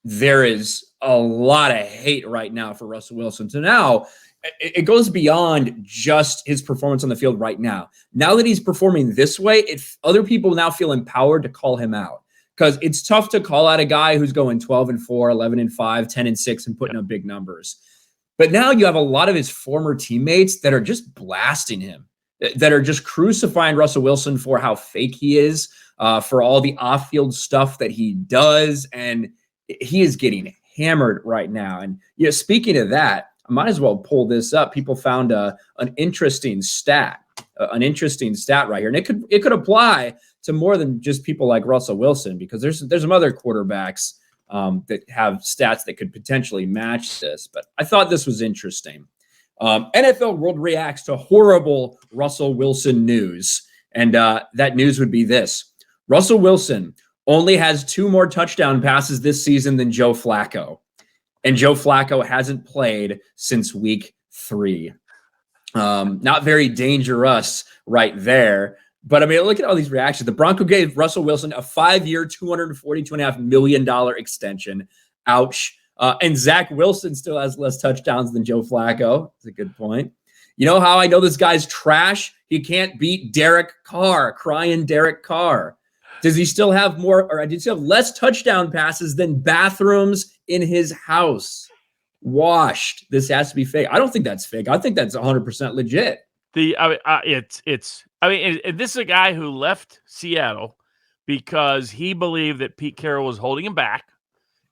there is a lot of hate right now for Russell Wilson. So now it goes beyond just his performance on the field right now. Now that he's performing this way, other people now feel empowered to call him out, because it's tough to call out a guy who's going 12-4, 11-5, 10-6, and putting up big numbers. But now you have a lot of his former teammates that are just blasting him, that are just crucifying Russell Wilson for how fake he is, for all the off-field stuff that he does. And he is getting hammered right now. And speaking of that, I might as well pull this up. People found an interesting stat right here, and it could apply to more than just people like Russell Wilson, because there's some other quarterbacks that have stats that could potentially match this. But I thought this was interesting. NFL World reacts to horrible Russell Wilson news, and that news would be this: Russell Wilson only has 2 more touchdown passes this season than Joe Flacco. And Joe Flacco hasn't played since week 3. Not very dangerous right there. But, I mean, look at all these reactions. The Broncos gave Russell Wilson a 5-year, $242.5 million extension. Ouch. And Zach Wilson still has less touchdowns than Joe Flacco. That's a good point. You know how I know this guy's trash? He can't beat Derek Carr, crying Derek Carr. Does he still have does he still have less touchdown passes than bathrooms in his house? Washed. This has to be fake. I don't think that's fake. I think that's 100% legit. This is a guy who left Seattle because he believed that Pete Carroll was holding him back,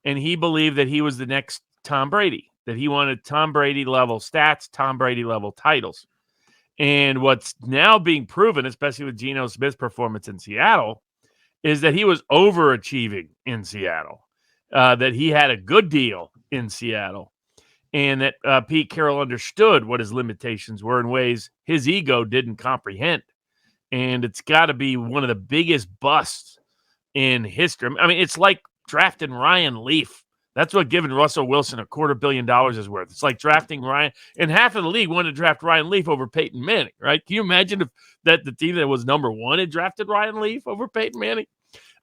and he believed that he was the next Tom Brady, that he wanted Tom Brady level stats, Tom Brady level titles. And what's now being proven, especially with Geno Smith's performance in Seattle, is that he was overachieving in Seattle, that he had a good deal in Seattle, and that Pete Carroll understood what his limitations were in ways his ego didn't comprehend. And it's got to be one of the biggest busts in history. I mean, it's like drafting Ryan Leaf. That's what giving Russell Wilson $250 million is worth. It's like drafting Ryan, and half of the league wanted to draft Ryan Leaf over Peyton Manning, right? Can you imagine if that the team that was number 1 had drafted Ryan Leaf over Peyton Manning?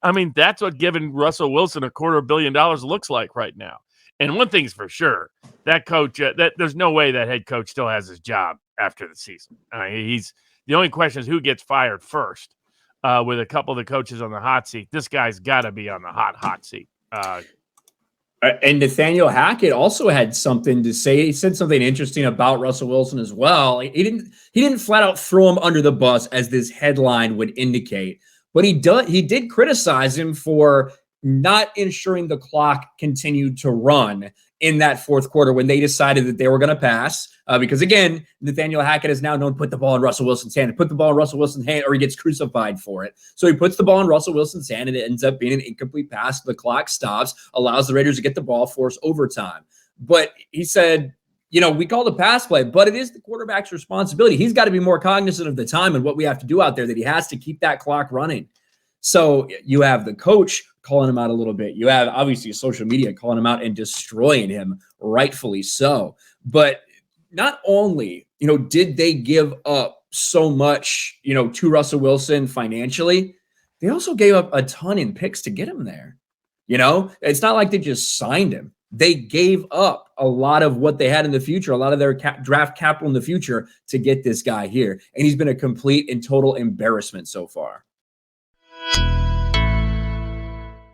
I mean, that's what giving Russell Wilson $250 million looks like right now. And one thing's for sure, that coach, there's no way that head coach still has his job after the season. The only question is who gets fired first. With a couple of the coaches on the hot seat, this guy's got to be on the hot seat. And Nathaniel Hackett also had something to say. He said something interesting about Russell Wilson as well. He didn't flat out throw him under the bus, as this headline would indicate, but he did criticize him for not ensuring the clock continued to run in that fourth quarter when they decided that they were going to pass. Because again, Nathaniel Hackett is now known to put the ball in Russell Wilson's hand. Put the ball in Russell Wilson's hand, or he gets crucified for it. So he puts the ball in Russell Wilson's hand, and it ends up being an incomplete pass. The clock stops, allows the Raiders to get the ball, force overtime. But he said, we call the pass play, but it is the quarterback's responsibility. He's got to be more cognizant of the time and what we have to do out there, that he has to keep that clock running. So you have the coach calling him out a little bit. You have obviously social media calling him out and destroying him, rightfully so. But not only, did they give up so much, to Russell Wilson financially, they also gave up a ton in picks to get him there. It's not like they just signed him. They gave up a lot of what they had in the future, a lot of their draft capital in the future to get this guy here. And he's been a complete and total embarrassment so far.